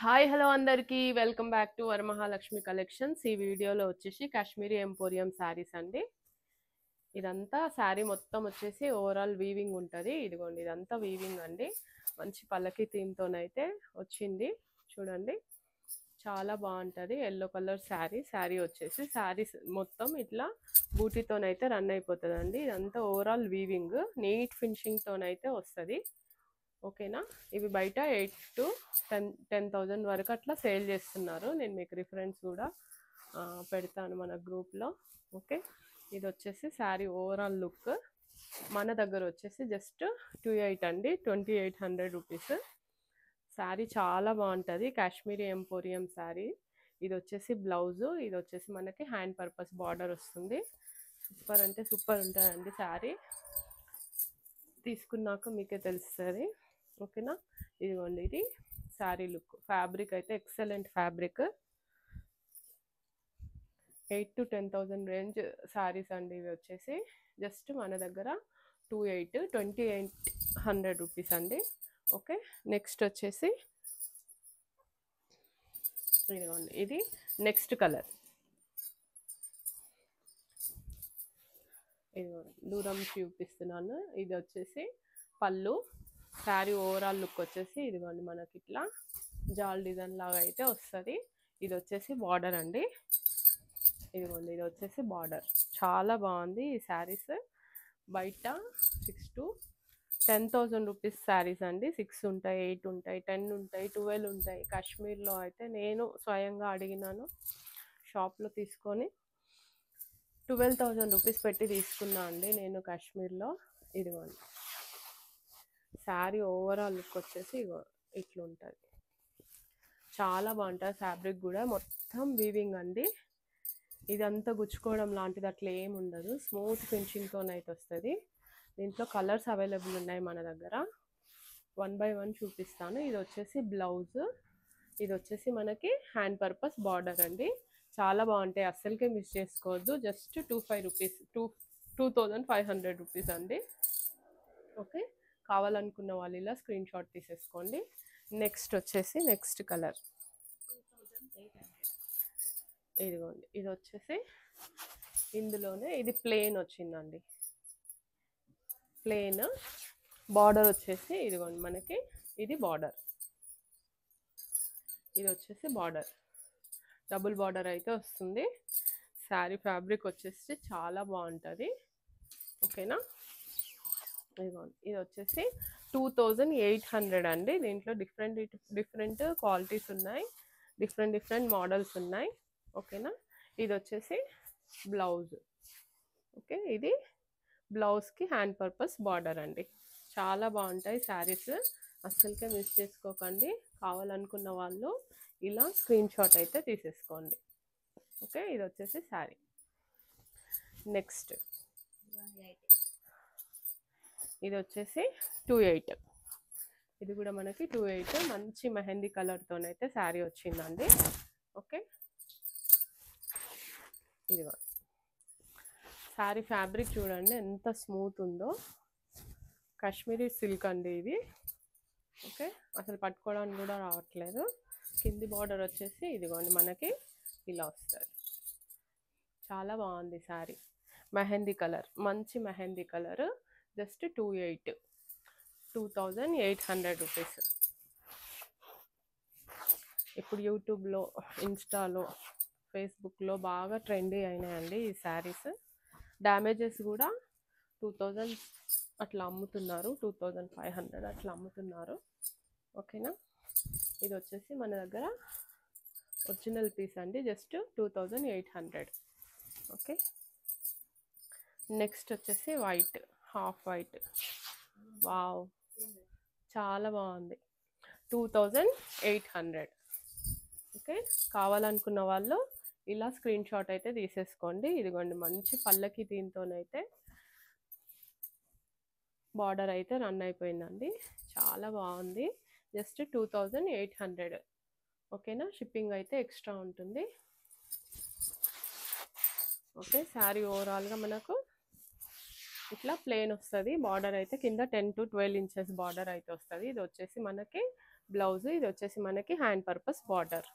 Hi hello అందరికీ welcome back to Varamahalakshmi collections. ఈ వీడియోలో వచ్చేసి కాశ్మీరీ ఎంపోరియం శారీస్ అండి. ఇదంతా శారీ మొత్తం వచ్చేసి ఓవరాల్ వీవింగ్ ఉంటుంది. ఇదిగోండి ఇదంతా వీవింగ్ అండి. మంచి పల్లకి థీమ్తోనైతే వచ్చింది. చూడండి చాలా బాగుంటుంది. ఎల్లో కలర్ శారీ వచ్చేసి శారీస్ మొత్తం ఇట్లా బూటీతోనైతే రన్ అయిపోతుందండి. ఇదంతా ఓవరాల్ వీవింగ్ నీట్ ఫినిషింగ్తోనైతే వస్తుంది. ఓకేనా. ఇవి బయట 8 to 10,000 వరకు అట్లా సేల్ చేస్తున్నారు. నేను మీకు రిఫరెన్స్ కూడా పెడతాను మన గ్రూప్లో. ఓకే, ఇది వచ్చేసి శారీ ఓవరాల్ లుక్. మన దగ్గర వచ్చేసి జస్ట్ 28 అండి, 2800 రూపీస్. శారీ చాలా బాగుంటుంది. కాశ్మీరీ ఎంపోరియం శారీ. ఇది వచ్చేసి బ్లౌజు, ఇది వచ్చేసి మనకి హ్యాండ్ పర్పస్ బార్డర్ వస్తుంది. సూపర్ అంటే సూపర్ ఉంటుందండి శారీ. తీసుకున్నాక మీకే తెలుస్తుంది. ఓకేనా. ఇదిగోండి ఇది శారీ లుక్. ఫ్యాబ్రిక్ అయితే excellent fabric. 8 to 10,000 range saris అండి ఇవి వచ్చేసి. జస్ట్ మన దగ్గర 2800 రూపీస్ అండి. ఓకే, నెక్స్ట్ వచ్చేసి ఇదిగోండి ఇది నెక్స్ట్ కలర్. ఇదిగోండి దూరం చూపిస్తున్నాను. ఇది వచ్చేసి పళ్ళు. శారీ ఓవరాల్ లుక్ వచ్చేసి ఇదిగోండి మనకి ఇట్లా జాల్ డిజైన్ లాగా అయితే వస్తుంది. ఇది వచ్చేసి బార్డర్ అండి. ఇదిగోండి ఇది వచ్చేసి బార్డర్. చాలా బాగుంది ఈ శారీస్. బయట 6 to 10,000 రూపీస్ శారీస్ అండి. 6 ఉంటాయి, 8 ఉంటాయి, 10 ఉంటాయి, 12 ఉంటాయి. కాశ్మీర్లో అయితే నేను స్వయంగా అడిగినాను షాప్లో తీసుకొని 12,000 రూపీస్ పెట్టి తీసుకున్నా అండి నేను కాశ్మీర్లో. ఇదిగోండి శారీ ఓవరాల్ లుక్ వచ్చేసి ఇట్లా ఉంటుంది. చాలా బాగుంటుంది. ఫ్యాబ్రిక్ కూడా మొత్తం వీవింగ్ అండి. ఇదంతా గుచ్చుకోవడం లాంటిది అట్లా ఏమి ఉండదు. స్మూత్ ఫినిషింగ్తోనైతే వస్తుంది. దీంట్లో కలర్స్ అవైలబుల్ ఉన్నాయి మన దగ్గర. 1 by 1 చూపిస్తాను. ఇది వచ్చేసి బ్లౌజ్, ఇది వచ్చేసి మనకి హ్యాండ్ పర్పస్ బార్డర్ అండి. చాలా బాగుంటాయి, అస్సలకే మిస్ చేసుకోవద్దు. జస్ట్ 25 రూపీస్, 2500 రూపీస్ అండి. ఓకే, కావాలనుకున్న వాళ్ళు ఇలా స్క్రీన్ షాట్ తీసేసుకోండి. నెక్స్ట్ వచ్చేసి నెక్స్ట్ కలర్. ఇదిగోండి ఇది వచ్చేసి ఇందులోనే ఇది ప్లెయిన్ వచ్చిందండి. ప్లెయిన్ బార్డర్ వచ్చేసి ఇదిగోండి మనకి ఇది బార్డర్. ఇది వచ్చేసి బార్డర్, డబుల్ బార్డర్ అయితే వస్తుంది. శారీ ఫ్యాబ్రిక్ వచ్చేసి చాలా బాగుంటుంది. ఓకేనా. ఇదిగోండి ఇది వచ్చేసి 2800 అండి. దీంట్లో డిఫరెంట్ క్వాలిటీస్ ఉన్నాయి, డిఫరెంట్ మోడల్స్ ఉన్నాయి. ఓకేనా. ఇది వచ్చేసి బ్లౌజ్. ఓకే, ఇది బ్లౌజ్కి హ్యాండ్ పర్పస్ బార్డర్ అండి. చాలా బాగుంటాయి శారీస్, అస్సలకే మిస్ చేసుకోకండి. కావాలనుకున్న వాళ్ళు ఇలా స్క్రీన్ షాట్ అయితే తీసేసుకోండి. ఓకే, ఇది వచ్చేసి శారీ. నెక్స్ట్ ఇది వచ్చేసి 28. ఇది కూడా మనకి 28 మంచి మెహందీ కలర్తోనైతే శారీ వచ్చిందండి. ఓకే, ఇదిగో శారీ ఫ్యాబ్రిక్ చూడండి ఎంత స్మూత్ ఉందో. కాశ్మీరీ సిల్క్ అండి ఇది. ఓకే, అసలు పట్టుకోవడానికి కూడా రావట్లేదు. కింది బార్డర్ వచ్చేసి ఇదిగోండి మనకి ఇలా వస్తుంది. చాలా బాగుంది శారీ. మెహందీ కలర్, మంచి మెహందీ కలర్. Just 2800 rupees. ఇప్పుడు యూట్యూబ్లో, ఇన్స్టాలో, ఫేస్బుక్లో బాగా ట్రెండీ అయినాయండి ఈ శారీస్. డ్యామేజెస్ కూడా 2000 అట్లా అమ్ముతున్నారు, 2500 అట్లా అమ్ముతున్నారు. ఓకేనా. ఇది వచ్చేసి మన దగ్గర ఒరిజినల్ పీస్ అండి. జస్ట్ 2800. ఓకే, నెక్స్ట్ వచ్చేసి వైట్, హాఫ్ వైట్. వావ్, చాలా బాగుంది. 2800. ఓకే, కావాలనుకున్న వాళ్ళు ఇలా స్క్రీన్ షాట్ అయితే తీసేసుకోండి. ఇదిగోండి మంచి పల్లకి దీంతోనైతే బార్డర్ అయితే రన్ అయిపోయిందండి. చాలా బాగుంది. జస్ట్ 2800. ఓకేనా. షిప్పింగ్ అయితే ఎక్స్ట్రా ఉంటుంది. ఓకే, శారీ ఓవరాల్గా మనకు ఇట్లా ప్లెయిన్ వస్తుంది. బార్డర్ అయితే కింద 10 to 12 ఇంచెస్ బార్డర్ అయితే వస్తుంది. ఇది వచ్చేసి మనకి బ్లౌజ్ ఇది వచ్చేసి మనకి hand purpose border.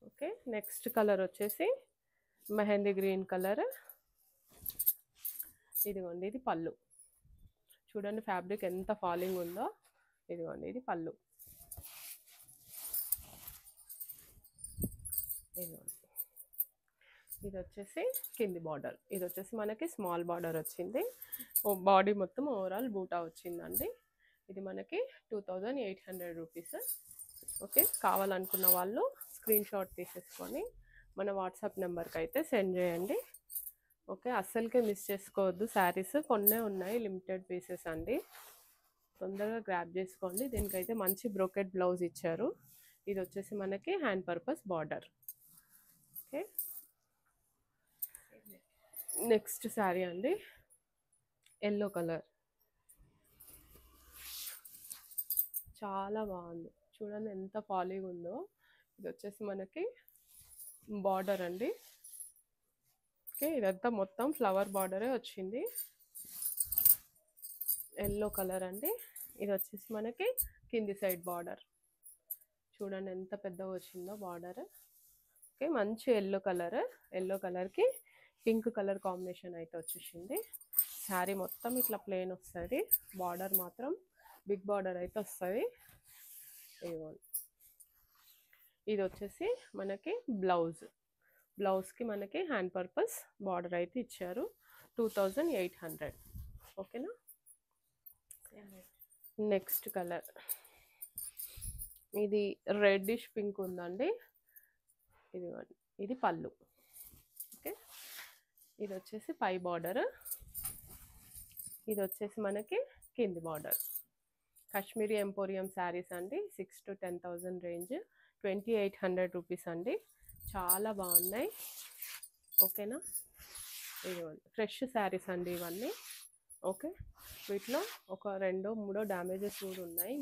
Okay, next colour వచ్చేసి మెహందీ గ్రీన్ కలర్. ఇదిగోండి ఇది పళ్ళు. చూడండి ఫ్యాబ్రిక్ ఎంత ఫాలింగ్ ఉందో. ఇదిగోండి ఇది పళ్ళు. ఇదిగోండి ఇది వచ్చేసి కింది బార్డర్. ఇది వచ్చేసి మనకి స్మాల్ బార్డర్ వచ్చింది. బాడీ మొత్తం ఓవరాల్ బూటా వచ్చిందండి. ఇది మనకి 2800 రూపీస్. ఓకే, కావాలనుకున్న వాళ్ళు స్క్రీన్ షాట్ తీసేసుకొని మన వాట్సాప్ నెంబర్కి అయితే సెండ్ చేయండి. ఓకే, అస్సలకే మిస్ చేసుకోవద్దు. శారీస్ కొన్నే ఉన్నాయి, లిమిటెడ్ పీసెస్ అండి. తొందరగా గ్రాప్ చేసుకోండి. దీనికైతే మంచి బ్రోకెట్ బ్లౌజ్ ఇచ్చారు. ఇది వచ్చేసి మనకి hand purpose border. Okay, next sari అండి ఎల్లో కలర్. చాలా బాగుంది. చూడండి ఎంత పాలీగా ఉందో. ఇది వచ్చేసి మనకి బార్డర్ అండి. ఓకే, ఇదంతా మొత్తం ఫ్లవర్ బార్డరే వచ్చింది. ఎల్లో కలర్ అండి. ఇది వచ్చేసి మనకి కింది సైడ్ బార్డర్. చూడండి ఎంత పెద్దగా వచ్చిందో బార్డర్. ఓకే, మంచి ఎల్లో కలర్. ఎల్లో కలర్కి పింక్ కలర్ కాంబినేషన్ అయితే వచ్చేసింది. శారీ మొత్తం ఇట్లా ప్లెయిన్ వస్తుంది. బార్డర్ మాత్రం బిగ్ బార్డర్ అయితే వస్తుంది. ఇది వచ్చేసి మనకి బ్లౌజ్. బ్లౌజ్కి మనకి హ్యాండ్ పర్పస్ బార్డర్ అయితే ఇచ్చారు. 2800. ఓకేనా. నెక్స్ట్ కలర్ ఇది రెడ్డిష్ పింక్ ఉందండి. ఇది పళ్ళు. ఓకే, ఇది వచ్చేసి పై బార్డర్. ఇది వచ్చేసి మనకి కింది బార్డర్. కాశ్మీరీ ఎంపోరియం శారీస్ అండి. 6 to 10,000 రేంజ్. 2800 రూపీస్ అండి. చాలా బాగున్నాయి. ఓకేనా. ఇదిగోండి ఫ్రెష్ శారీస్ అండి ఇవన్నీ. ఓకే, వీటిలో ఒక 2-3 డ్యామేజెస్ కూడా ఉన్నాయి,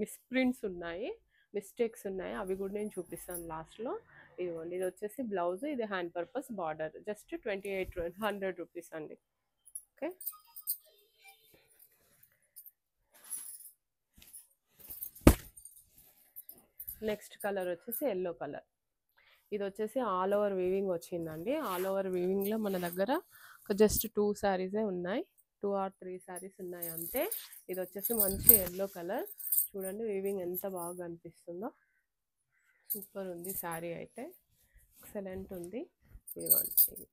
మిస్ప్రింట్స్ ఉన్నాయి, మిస్టేక్స్ ఉన్నాయి. అవి కూడా నేను చూపిస్తాను లాస్ట్లో. ఇదిగోండి ఇది వచ్చేసి బ్లౌజ్. ఇది hand purpose border. Just 2800 rupees అండి. ఓకే, నెక్స్ట్ కలర్ వచ్చేసి ఎల్లో కలర్. ఇది వచ్చేసి ఆల్ ఓవర్ వీవింగ్ వచ్చిందండి. ఆల్ ఓవర్ వీవింగ్లో మన దగ్గర జస్ట్ 2 శారీసే ఉన్నాయి. 2 or 3 శారీస్ ఉన్నాయి అంతే. ఇది వచ్చేసి మంచి ఎల్లో కలర్. చూడండి వీవింగ్ ఎంత బాగా అనిపిస్తుందో. సూపర్ ఉంది శారీ అయితే. ఎక్సలెంట్ ఉంది. ఇదిగోండి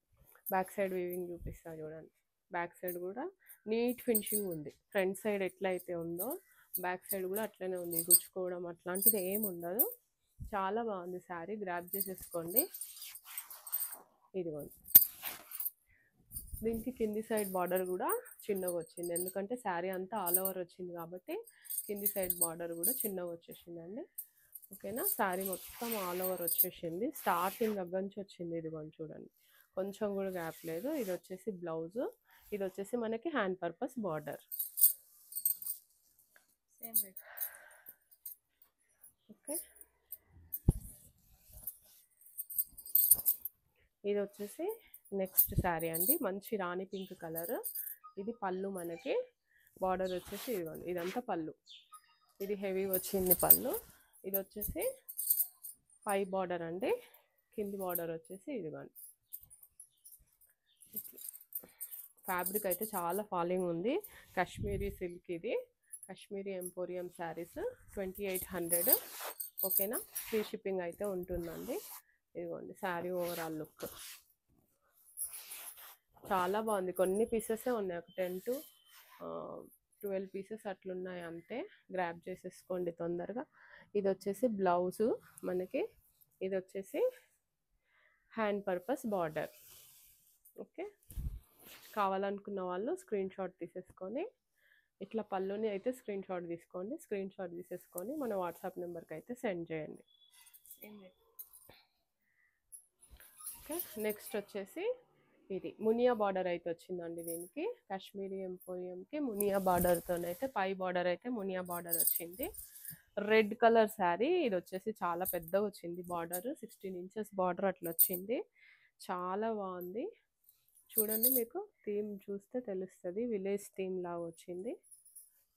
బ్యాక్ సైడ్ వీవింగ్ చూపిస్తా చూడండి. బ్యాక్ సైడ్ కూడా నీట్ ఫినిషింగ్ ఉంది. ఫ్రంట్ సైడ్ ఎట్లయితే ఉందో బ్యాక్ సైడ్ కూడా అట్లనే ఉంది. గుచ్చుకోవడం అట్లాంటిది ఏమి ఉండదు. చాలా బాగుంది శారీ. గ్రాప్ చేసేసుకోండి. ఇదిగోండి దీనికి కింది సైడ్ బార్డర్ కూడా చిన్నగా వచ్చింది. ఎందుకంటే శారీ అంతా ఆల్ ఓవర్ వచ్చింది కాబట్టి కింది సైడ్ బార్డర్ కూడా చిన్నగా వచ్చేసిందండి. ఓకేనా. శారీ మొత్తం ఆల్ ఓవర్ వచ్చేసింది. స్టార్టింగ్ దగ్గర నుంచి వచ్చింది. ఇదిగోండి చూడండి, కొంచెం కూడా గ్యాప్ లేదు. ఇది వచ్చేసి బ్లౌజ్. ఇది వచ్చేసి మనకి హ్యాండ్ పర్పస్ బార్డర్. ఓకే, ఇది వచ్చేసి నెక్స్ట్ శారీ అండి. మంచి రాణి పింక్ కలర్. ఇది పళ్ళు. మనకి బార్డర్ వచ్చేసి ఇదిగోండి ఇదంతా పళ్ళు. ఇది హెవీ వచ్చింది పళ్ళు. ఇది వచ్చేసి పై బార్డర్ అండి. కింది బార్డర్ వచ్చేసి ఇదిగోండి. ఫ్యాబ్రిక్ అయితే చాలా ఫాలింగ్ ఉంది. కాశ్మీరీ సిల్క్. ఇది కాశ్మీరీ ఎంపోరియం శారీస్. 2800. ఓకేనా. ఫ్రీ షిప్పింగ్ అయితే ఉంటుందండి. ఇదిగోండి శారీ ఓవరాల్ లుక్ చాలా బాగుంది. కొన్ని పీసెసే ఉన్నాయి. ఒక 10 to 12 పీసెస్ అట్లున్నాయి అంతే. గ్రాప్ చేసేసుకోండి తొందరగా. ఇది వచ్చేసి బ్లౌజు మనకి. ఇది వచ్చేసి హ్యాండ్ పర్పస్ బార్డర్. ఓకే, కావాలనుకున్న వాళ్ళు స్క్రీన్ షాట్ తీసేసుకొని ఇట్లా పళ్ళుని అయితే స్క్రీన్ షాట్ తీసుకోండి. స్క్రీన్ షాట్ తీసేసుకొని మన వాట్సాప్ నెంబర్కి అయితే సెండ్ చేయండి. ఓకే, నెక్స్ట్ వచ్చేసి ఇది మునియా బార్డర్ అయితే వచ్చిందండి. దీనికి కాశ్మీరీ ఎంపోరియంకి మునియా బార్డర్తోనైతే పై బార్డర్ అయితే మునియా బార్డర్ వచ్చింది. Red colour sari. ఇది వచ్చేసి చాలా పెద్దగా వచ్చింది బార్డర్. 16 inches బార్డర్ అట్లా వచ్చింది. చాలా బాగుంది. చూడండి, మీకు థీమ్ చూస్తే తెలుస్తుంది. విలేజ్ థీమ్ లాగా వచ్చింది.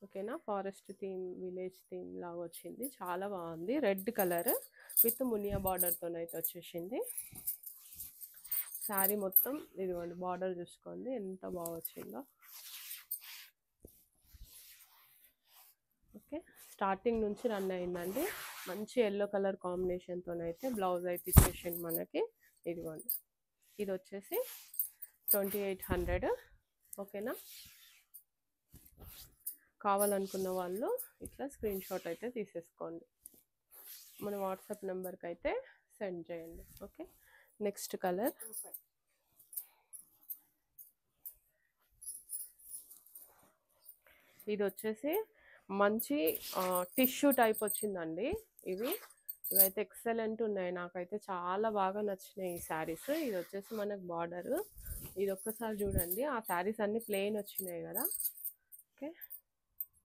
ఓకేనా. ఫారెస్ట్ థీమ్, విలేజ్ థీమ్ లాగా వచ్చింది, చాలా బాగుంది. రెడ్ కలర్ విత్ మునియా బార్డర్తో అయితే వచ్చేసింది. శారీ మొత్తం ఇదిగోండి, బార్డర్ చూసుకోండి ఎంత బాగా వచ్చిందో. ఓకే, స్టార్టింగ్ నుంచి రన్ అయిందండి. మంచి ఎల్లో కలర్ కాంబినేషన్తో అయితే బ్లౌజ్ అయితే ఇచ్చేసింది మనకి. ఇదిగోండి, ఇది వచ్చేసి 2800. ఓకేనా. కావాలనుకున్న వాళ్ళు ఇట్లా స్క్రీన్ షాట్ అయితే తీసేసుకోండి, మన వాట్సాప్ నెంబర్కి అయితే సెండ్ చేయండి. ఓకే, నెక్స్ట్ కలర్ ఇది వచ్చేసి మంచి టిష్యూ టైప్ వచ్చిందండి. ఇవైతే ఎక్సలెంట్ ఉన్నాయి, నాకైతే చాలా బాగా నచ్చినాయి ఈ శారీస్. ఇది వచ్చేసి మనకు బార్డర్, ఇది ఒక్కసారి చూడండి. ఆ శారీస్ అన్ని ప్లెయిన్ వచ్చినాయి కదా,